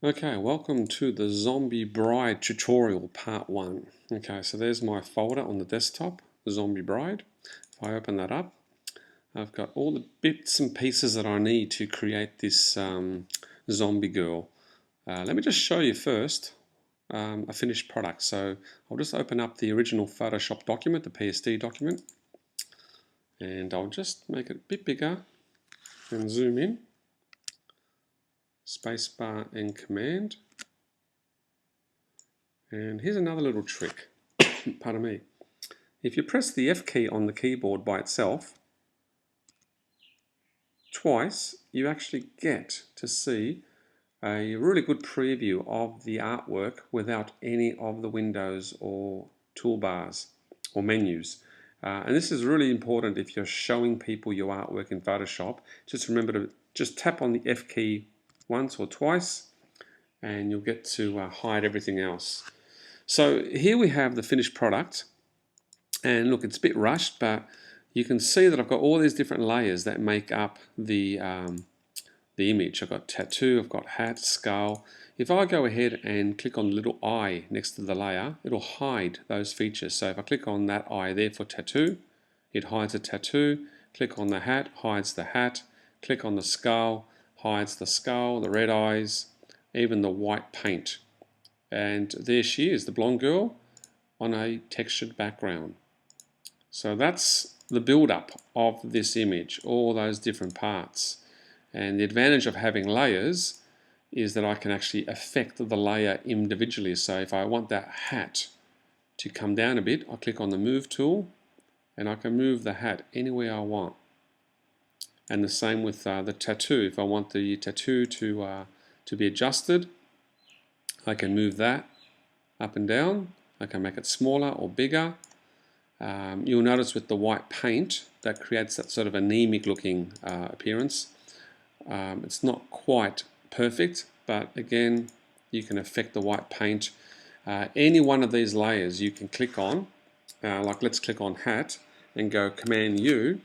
Okay, welcome to the Zombie Bride tutorial part 1. Okay, so there's my folder on the desktop, Zombie Bride. If I open that up, I've got all the bits and pieces that I need to create this zombie girl. Let me just show you first a finished product. So I'll just open up the original Photoshop document, the PSD document, and I'll just make it a bit bigger and zoom in. Spacebar and Command. And here's another little trick, pardon me. If you press the F key on the keyboard by itself, twice, you actually get to see a really good preview of the artwork without any of the windows or toolbars or menus. And this is really important if you're showing people your artwork in Photoshop. Just remember to just tap on the F key once or twice and you'll get to hide everything else. So here we have the finished product, and look, it's a bit rushed, but you can see that I've got all these different layers that make up the image. I've got tattoo, I've got hat, skull. If I go ahead and click on the little eye next to the layer, it'll hide those features. So if I click on that eye there for tattoo, it hides the tattoo. Click on the hat, hides the hat. Click on the skull, hides the skull, the red eyes, even the white paint. And there she is, the blonde girl on a textured background. So that's the build-up of this image, all those different parts. And the advantage of having layers is that I can actually affect the layer individually. So if I want that hat to come down a bit, I click on the Move tool and I can move the hat anywhere I want. And the same with the tattoo. If I want the tattoo to be adjusted, I can move that up and down. I can make it smaller or bigger. You'll notice with the white paint that creates that sort of anemic looking appearance. It's not quite perfect, but again, you can affect the white paint. Any one of these layers you can click on, like let's click on hat and go Command U.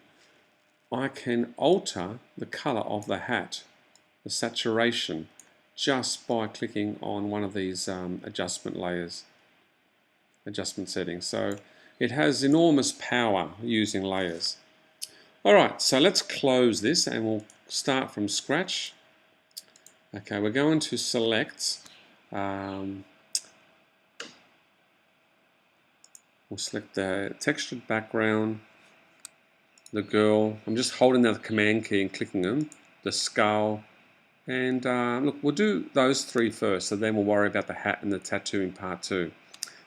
I can alter the color of the hat, the saturation, just by clicking on one of these adjustment layers, adjustment settings. So it has enormous power using layers. Alright, so let's close this and we'll start from scratch. Okay, we're going to select, we'll select the textured background, the girl. I'm just holding the command key and clicking them, the skull, and look, we'll do those three first, so then we'll worry about the hat and the tattoo in part 2.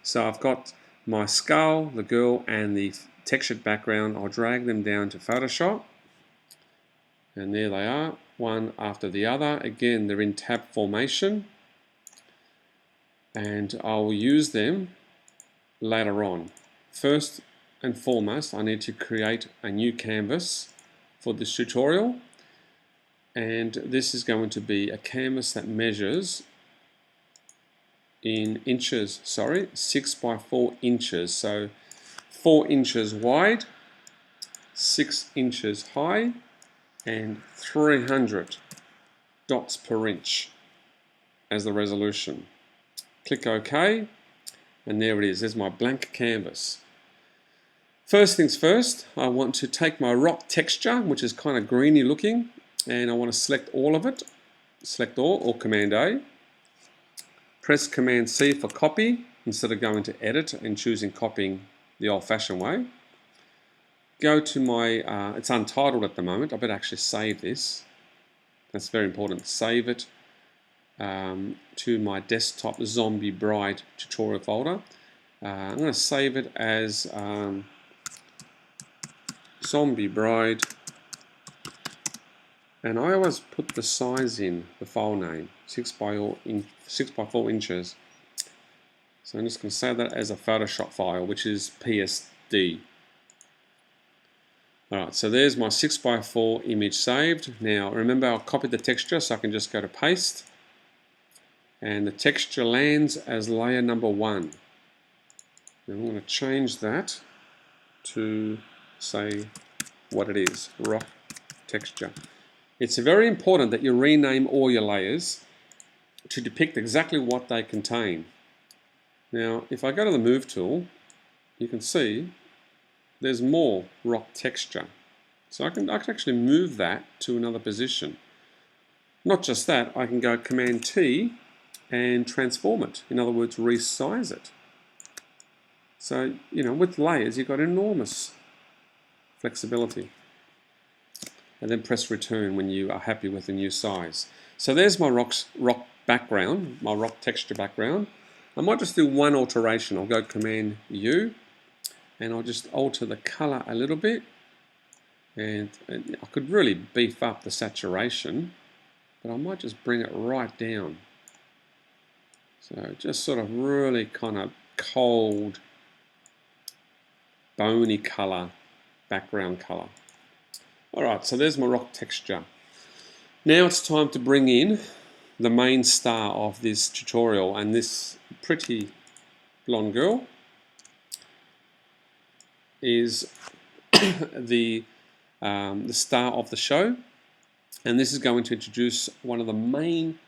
So I've got my skull, the girl, and the textured background. I'll drag them down to Photoshop, and there they are, one after the other. Again, they're in tab formation, and I'll use them later on. First and foremost, I need to create a new canvas for this tutorial, and this is going to be a canvas that measures in inches, 6 by 4 inches, so 4 inches wide, 6 inches high, and 300 dots per inch as the resolution. Click OK, and there it is. There's my blank canvas. First things first, I want to take my rock texture, which is kind of greeny looking, and I want to select all of it. Select all, or Command A. Press Command C for copy, instead of going to edit and choosing copying the old-fashioned way. Go to my, it's untitled at the moment, I better actually save this. That's very important. Save it to my desktop Zombie Bride tutorial folder. I'm going to save it as Zombie Bride, and I always put the size in, the file name, 6 by 4 inches. So I'm just going to save that as a Photoshop file, which is PSD. Alright, so there's my 6 by 4 image saved. Now remember, I'll copy the texture, so I can just go to paste, and the texture lands as layer number 1. And I'm going to change that to say what it is, rock texture. It's very important that you rename all your layers. to depict exactly what they contain. Now, if I go to the Move tool, you can see there's more rock texture. So I can actually move that to another position. Not just that, I can go Command T and transform it. In other words, resize it. So, with layers, you've got enormous flexibility. And then press return when you are happy with the new size. So there's my rock background, my rock texture background. I might just do one alteration. I'll go Command U and I'll just alter the color a little bit. And I could really beef up the saturation, but I might just bring it right down. So just sort of really kind of cold, bony color, background color. Alright, so there's my rock texture. Now it's time to bring in the main star of this tutorial, and this pretty blonde girl is the star of the show, and this is going to introduce one of the main,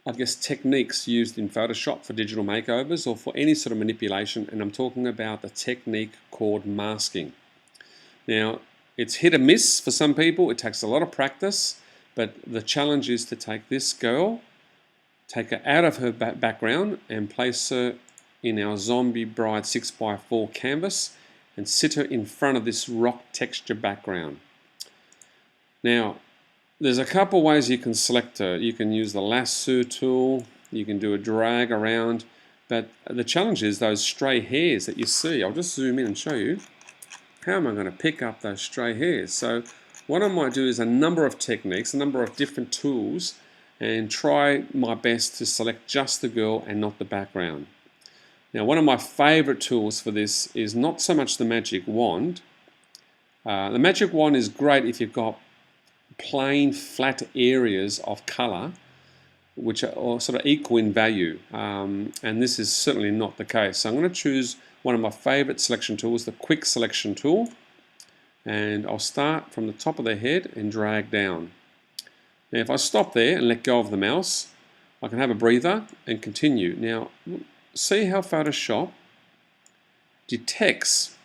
I guess, techniques used in Photoshop for digital makeovers or for any sort of manipulation, and I'm talking about the technique called masking. Now, it's hit or miss for some people. It takes a lot of practice, but the challenge is to take this girl, take her out of her background and place her in our Zombie Bride 6x4 canvas and sit her in front of this rock texture background. Now, there's a couple ways you can select her. You can use the lasso tool, you can do a drag around, but the challenge is those stray hairs that you see. I'll just zoom in and show you. How am I going to pick up those stray hairs? So what I might do is a number of techniques, a number of different tools, and try my best to select just the girl and not the background. Now, one of my favorite tools for this is not so much the magic wand. The magic wand is great if you've got plain flat areas of color which are sort of equal in value, and this is certainly not the case. So I'm going to choose one of my favorite selection tools, the quick selection tool, and I'll start from the top of the head and drag down. Now if I stop there and let go of the mouse, I can have a breather and continue. Now see how Photoshop detects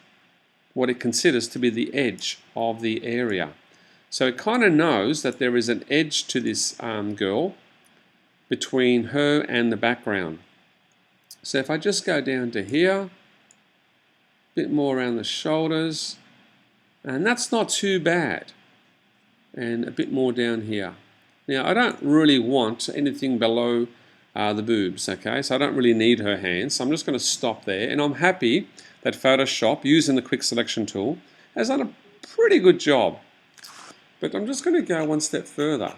what it considers to be the edge of the area. So it kind of knows that there is an edge to this girl between her and the background. So if I just go down to here, a bit more around the shoulders, and that's not too bad, and a bit more down here. Now I don't really want anything below the boobs, okay, so I don't really need her hands, so I'm just going to stop there, and I'm happy that Photoshop, using the quick selection tool, has done a pretty good job. But I'm just going to go one step further.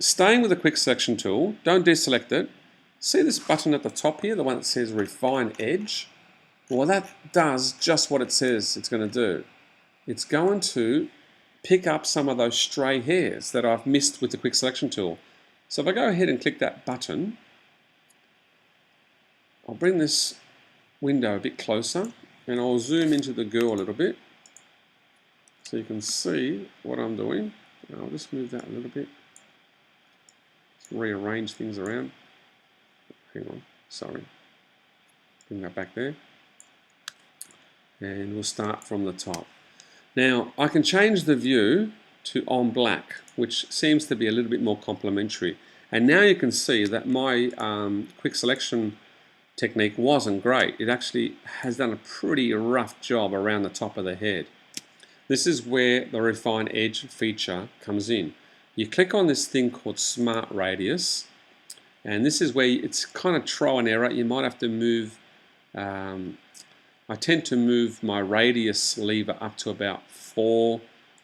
Staying with the quick selection tool, don't deselect it. See this button at the top here, the one that says Refine Edge? Well, that does just what it says it's going to do. It's going to pick up some of those stray hairs that I've missed with the quick selection tool. So if I go ahead and click that button, I'll bring this window a bit closer and I'll zoom into the girl a little bit so you can see what I'm doing. I'll just move that a little bit. Just rearrange things around. Hang on, sorry. Bring that back there. And we'll start from the top. Now, I can change the view to on black, which seems to be a little bit more complementary. And now you can see that my quick selection technique wasn't great. It actually has done a pretty rough job around the top of the head. This is where the Refine Edge feature comes in. You click on this thing called Smart Radius, and this is where it's kind of trial and error. You might have to move, I tend to move my radius lever up to about 4,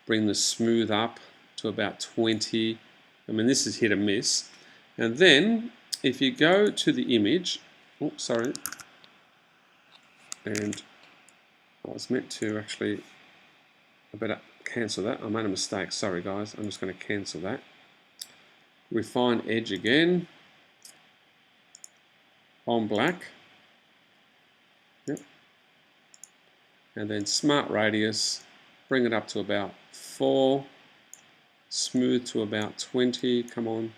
bring the smooth up to about 20. I mean, this is hit or miss. And then if you go to the image, oops, sorry, and I was meant to actually, I better cancel that. I made a mistake. Sorry guys, I'm just going to cancel that. Refine Edge again. On black. Yep. And then Smart Radius. Bring it up to about 4. Smooth to about 20. Come on.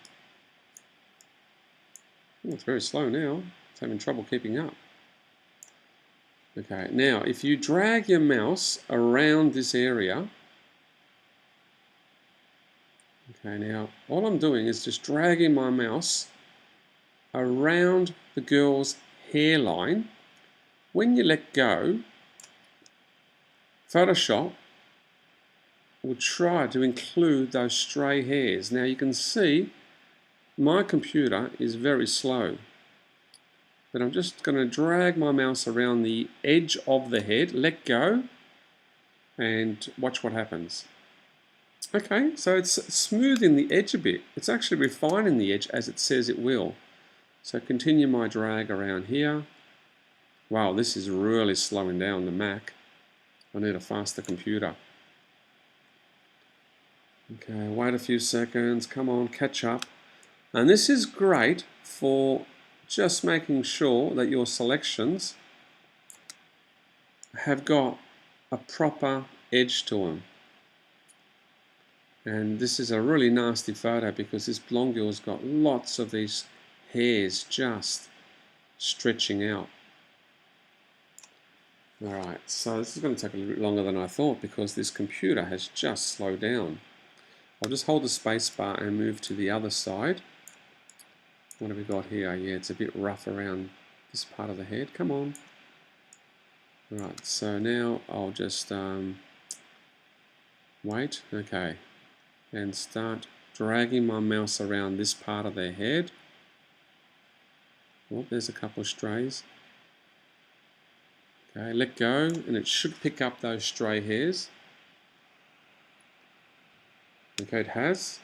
Oh, it's very slow now. It's having trouble keeping up. Okay, now if you drag your mouse around this area, okay, now all I'm doing is just dragging my mouse around the girl's hairline. When you let go, Photoshop will try to include those stray hairs. Now you can see my computer is very slow, but I'm just going to drag my mouse around the edge of the head, let go, and watch what happens. Okay, so it's smoothing the edge a bit. It's actually refining the edge as it says it will. So continue my drag around here. Wow, this is really slowing down the Mac. I need a faster computer. Okay, wait a few seconds. Come on, catch up. And this is great for just making sure that your selections have got a proper edge to them. And this is a really nasty photo because this blonde girl's got lots of these hairs just stretching out. Alright, so this is going to take a little bit longer than I thought because this computer has just slowed down. I'll just hold the space bar and move to the other side. What have we got here? Yeah, it's a bit rough around this part of the head. Come on. Alright, so now I'll just wait. Okay. And start dragging my mouse around this part of their head. Oh, there's a couple of strays. Okay, let go, and it should pick up those stray hairs. Okay, it has.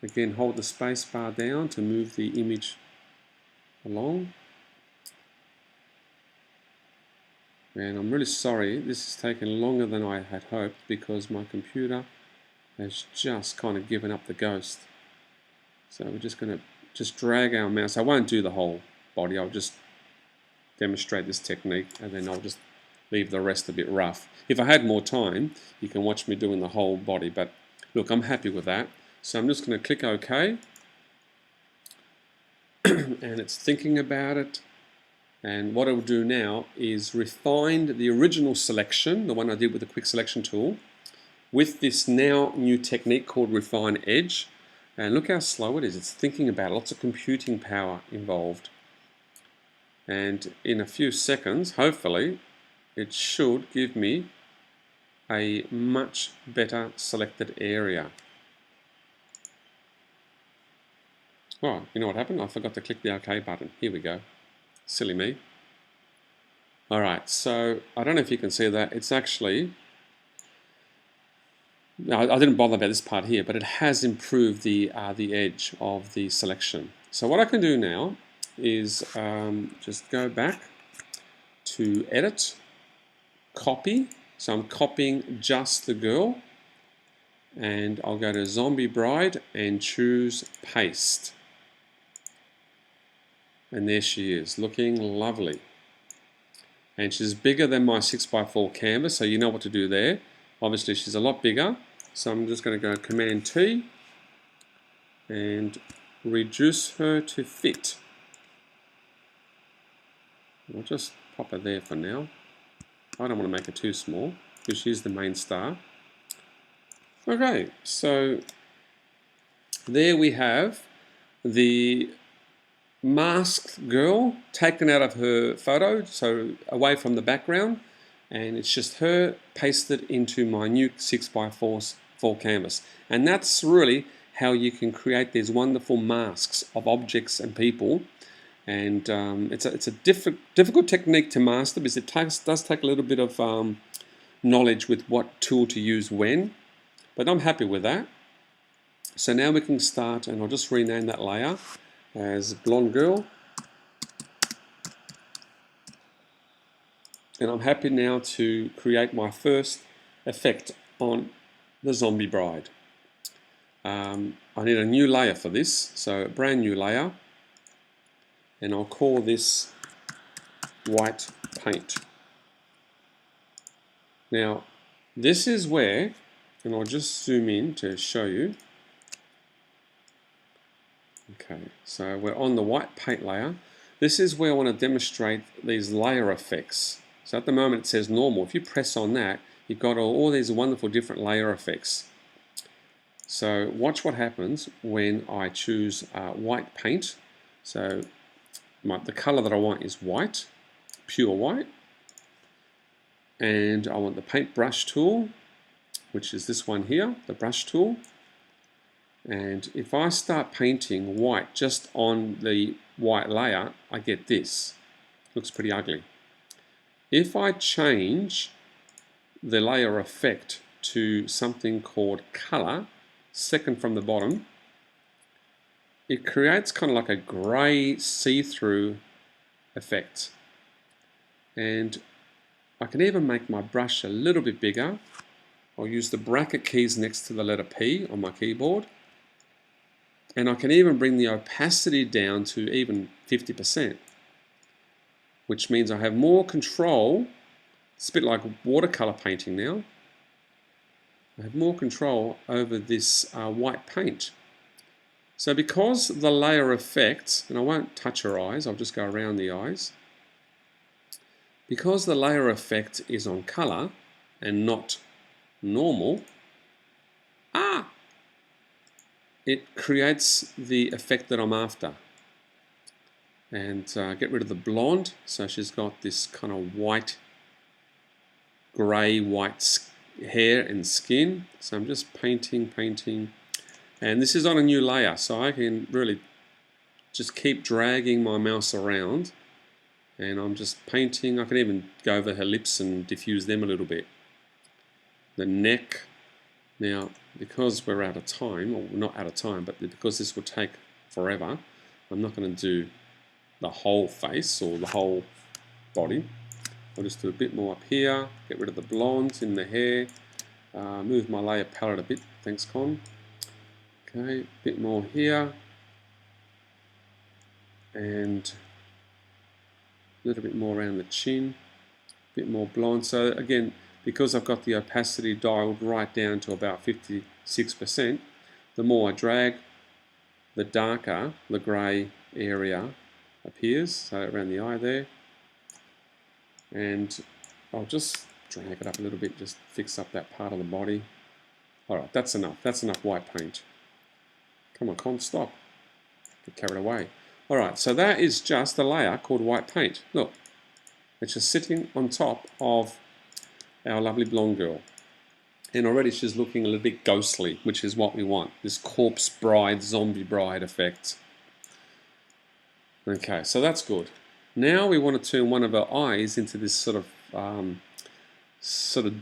Again, hold the space bar down to move the image along. And I'm really sorry, this has taken longer than I had hoped because my computer has just kind of given up the ghost. So we're just going to drag our mouse. I won't do the whole body, I'll just demonstrate this technique and then I'll just leave the rest a bit rough. If I had more time, you can watch me doing the whole body, but look, I'm happy with that. So I'm just going to click OK and it's thinking about it. And what it will do now is refine the original selection, the one I did with the quick selection tool, with this now new technique called Refine Edge. And look how slow it is. It's thinking about it. Lots of computing power involved. And in a few seconds, hopefully, it should give me a much better selected area. Oh, you know what happened? I forgot to click the OK button. Here we go. Silly me. Alright, so I don't know if you can see that. It's actually... I didn't bother about this part here, but it has improved the edge of the selection. So what I can do now is just go back to Edit, Copy. So I'm copying just the girl. And I'll go to Zombie Bride and choose Paste. And there she is, looking lovely. And she's bigger than my 6x4 canvas, so you know what to do there. Obviously she's a lot bigger, so I'm just going to go Command T and reduce her to fit. I'll just pop her there for now. I don't want to make her too small because she's the main star. Okay, so there we have the masked girl taken out of her photo, so away from the background, and it's just her pasted into my new 6x4 canvas. And that's really how you can create these wonderful masks of objects and people. And it's a difficult technique to master because it does take a little bit of knowledge with what tool to use when, but I'm happy with that. So now we can start, and I'll just rename that layer as Blonde Girl. And I'm happy now to create my first effect on the Zombie Bride. I need a new layer for this, so a brand new layer, and I'll call this White Paint. Now this is where, and I'll just zoom in to show you, Okay, so we're on the white paint layer. This is where I want to demonstrate these layer effects. So at the moment it says normal. If you press on that, you've got all these wonderful different layer effects. So watch what happens when I choose white paint. So the color that I want is white, pure white. And I want the paintbrush tool, which is this one here, the brush tool. And if I start painting white just on the white layer, I get this. Looks pretty ugly. If I change the layer effect to something called color, second from the bottom, it creates kind of like a grey see-through effect. And I can even make my brush a little bit bigger. I'll use the bracket keys next to the letter P on my keyboard. And I can even bring the opacity down to even 50%, which means I have more control. It's a bit like watercolor painting now. I have more control over this white paint. So because the layer effect, and I won't touch her eyes, I'll just go around the eyes. Because the layer effect is on color and not normal, it creates the effect that I'm after. And get rid of the blonde. So she's got this kind of white, grey, white hair and skin. So I'm just painting. And this is on a new layer, so I can really just keep dragging my mouse around. And I'm just painting. I can even go over her lips and diffuse them a little bit. The neck. Now, because we're out of time, or not out of time, but because this will take forever, I'm not going to do the whole face or the whole body. I'll just do a bit more up here, get rid of the blonde in the hair, move my layer palette a bit, thanks Con. Okay, a bit more here, and a little bit more around the chin, a bit more blonde. So again, because I've got the opacity dialed right down to about 56%, the more I drag, the darker the grey area appears, so around the eye there. And I'll just drag it up a little bit, just fix up that part of the body. Alright, that's enough. That's enough white paint. Come on, Con, stop. Get carried away. Alright, so that is just a layer called white paint. Look, it's just sitting on top of our lovely blonde girl. And already she's looking a little bit ghostly, which is what we want. This corpse bride, zombie bride effect. Okay, so that's good. Now we want to turn one of her eyes into this sort of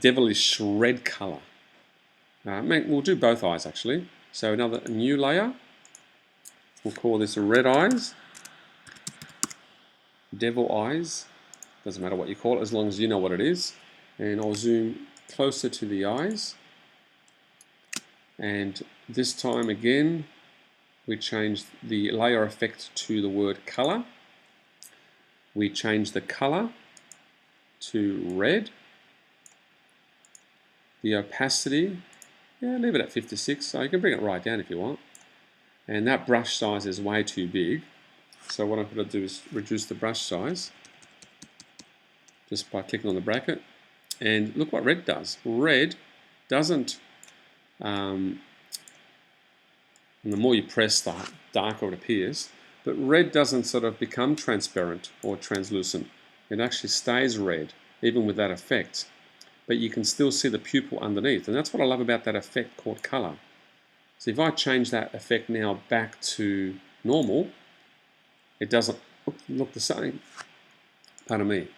devilish red color. We'll do both eyes actually. So a new layer. We'll call this red eyes. Devil eyes. Doesn't matter what you call it as long as you know what it is. And I'll zoom closer to the eyes. And this time again, we change the layer effect to the word color. We change the color to red. The opacity, leave it at 56, so you can bring it right down if you want. And that brush size is way too big. So what I'm going to do is reduce the brush size just by clicking on the bracket. And look what red does. Red doesn't, and the more you press, the darker it appears. But red doesn't sort of become transparent or translucent. It actually stays red, even with that effect. But you can still see the pupil underneath. And that's what I love about that effect called color. So if I change that effect now back to normal, it doesn't look the same. Pardon me.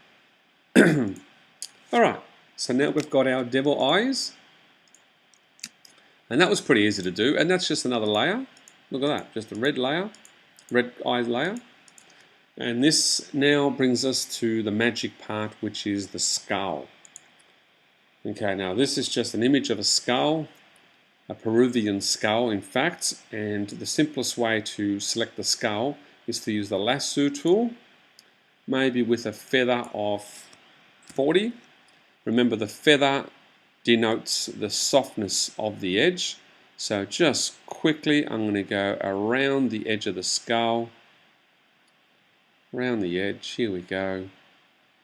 Alright, so now we've got our devil eyes. And that was pretty easy to do. And that's just another layer. Look at that, just a red layer, red eyes layer. And this now brings us to the magic part, which is the skull. Okay, now this is just an image of a skull, a Peruvian skull in fact, and the simplest way to select the skull is to use the lasso tool, maybe with a feather of 40. Remember, the feather denotes the softness of the edge, So just quickly, I'm going to go around the edge of the skull, around the edge, here we go.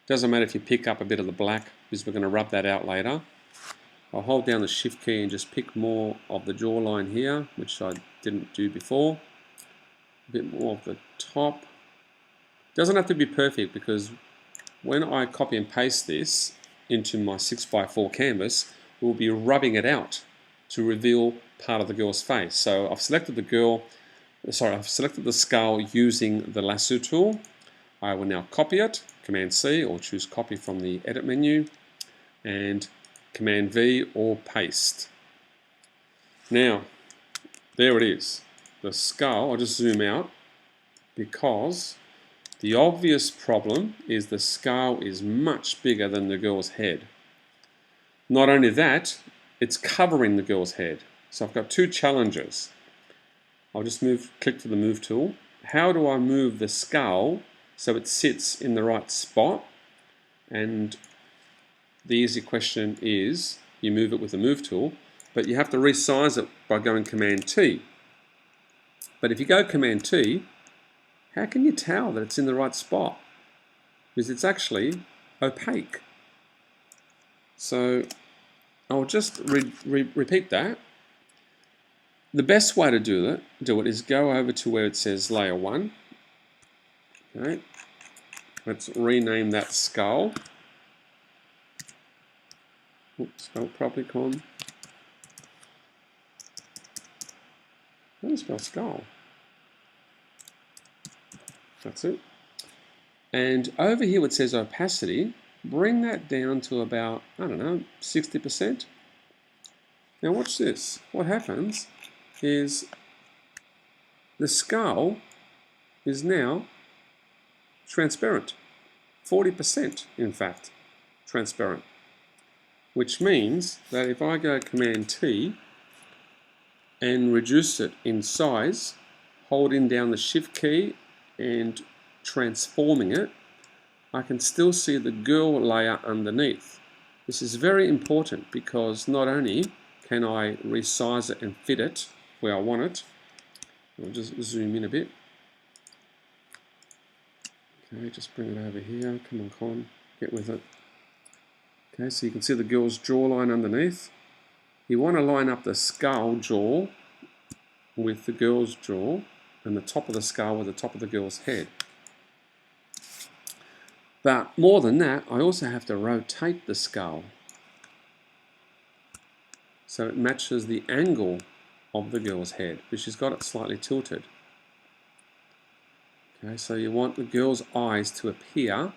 Doesn't matter if you pick up a bit of the black, because we're going to rub that out later. I'll hold down the shift key and just pick more of the jawline here, which I didn't do before. A bit more of the top. Doesn't have to be perfect, because when I copy and paste this into my 6x4 canvas, we'll be rubbing it out to reveal part of the girl's face. So I've selected I've selected the skull using the lasso tool. I will now copy it, Command C, or choose copy from the edit menu, and Command V or paste. Now, there it is. The skull, I'll just zoom out, because the obvious problem is the skull is much bigger than the girl's head. Not only that, it's covering the girl's head. So I've got two challenges. I'll just click to the move tool. How do I move the skull so it sits in the right spot? And the easy question is, you move it with the move tool, but you have to resize it by going Command T. But if you go Command T, how can you tell that it's in the right spot? Because it's actually opaque. So I'll just repeat that. The best way to do it is go over to where it says Layer 1. Okay. Let's rename that skull. Oops, spell properly, Con. How do you spell skull? That's it. And over here it says opacity. Bring that down to about, I don't know, 60%. Now watch this. What happens is the skull is now transparent. 40% in fact transparent. Which means that if I go Command T and reduce it in size, holding down the Shift key and transforming it, I can still see the girl layer underneath. This is very important, because not only can I resize it and fit it where I want it, I'll just zoom in a bit. Okay, just bring it over here. Come on, Con, get with it. Okay, so you can see the girl's jawline underneath. You want to line up the skull jaw with the girl's jaw, and the top of the skull with the top of the girl's head. But more than that, I also have to rotate the skull so it matches the angle of the girl's head, because she's got it slightly tilted. Okay, so you want the girl's eyes to appear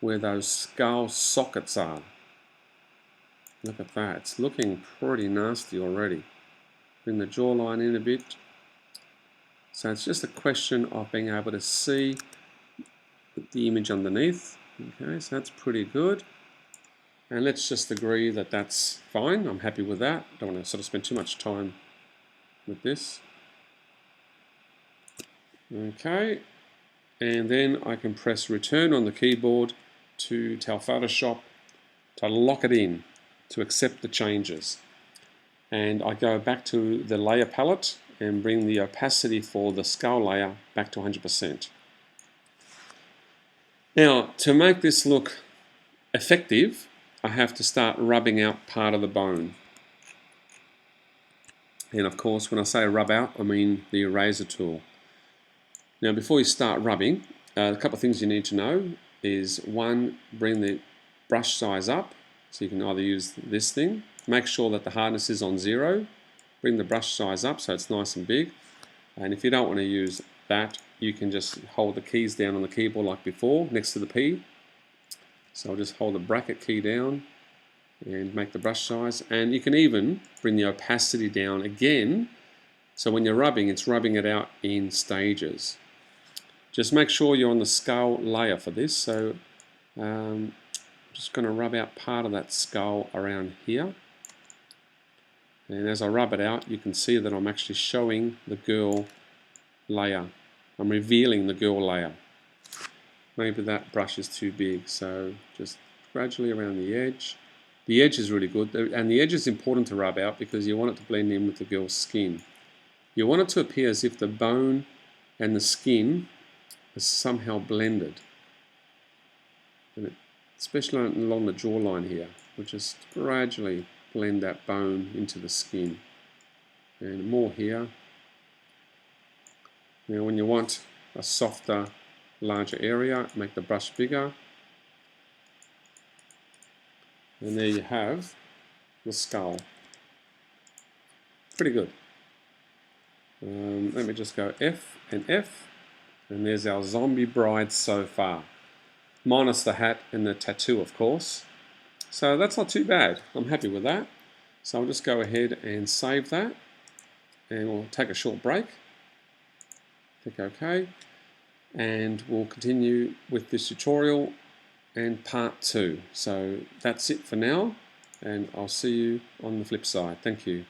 where those skull sockets are. Look at that, it's looking pretty nasty already. Bring the jawline in a bit. So it's just a question of being able to see the image underneath. Okay, so that's pretty good. And let's just agree that that's fine. I'm happy with that. Don't want to sort of spend too much time with this. Okay, and then I can press return on the keyboard to tell Photoshop to lock it in, to accept the changes. And I go back to the layer palette and bring the opacity for the skull layer back to 100%. Now, to make this look effective, I have to start rubbing out part of the bone. And of course, when I say rub out, I mean the eraser tool. Now, before you start rubbing, a couple of things you need to know is, one, bring the brush size up. So you can either use this thing. Make sure that the hardness is on 0. Bring the brush size up so it's nice and big. And if you don't want to use that, you can just hold the keys down on the keyboard like before, next to the P. So I'll just hold the bracket key down and make the brush size. And you can even bring the opacity down again. So when you're rubbing, it's rubbing it out in stages. Just make sure you're on the skull layer for this. So I'm just going to rub out part of that skull around here. And as I rub it out, you can see that I'm actually showing the girl layer. I'm revealing the girl layer. Maybe that brush is too big, so just gradually around the edge. The edge is really good, and the edge is important to rub out because you want it to blend in with the girl's skin. You want it to appear as if the bone and the skin are somehow blended, and especially along the jawline here. We'll just gradually blend that bone into the skin, and more here. Now when you want a softer, larger area, make the brush bigger, and there you have the skull. Pretty good. Let me just go F and F, and there's our zombie bride so far, minus the hat and the tattoo, of course. So that's not too bad. I'm happy with that. So I'll just go ahead and save that, and we'll take a short break. Click OK, and we'll continue with this tutorial and part 2. So that's it for now, and I'll see you on the flip side. Thank you.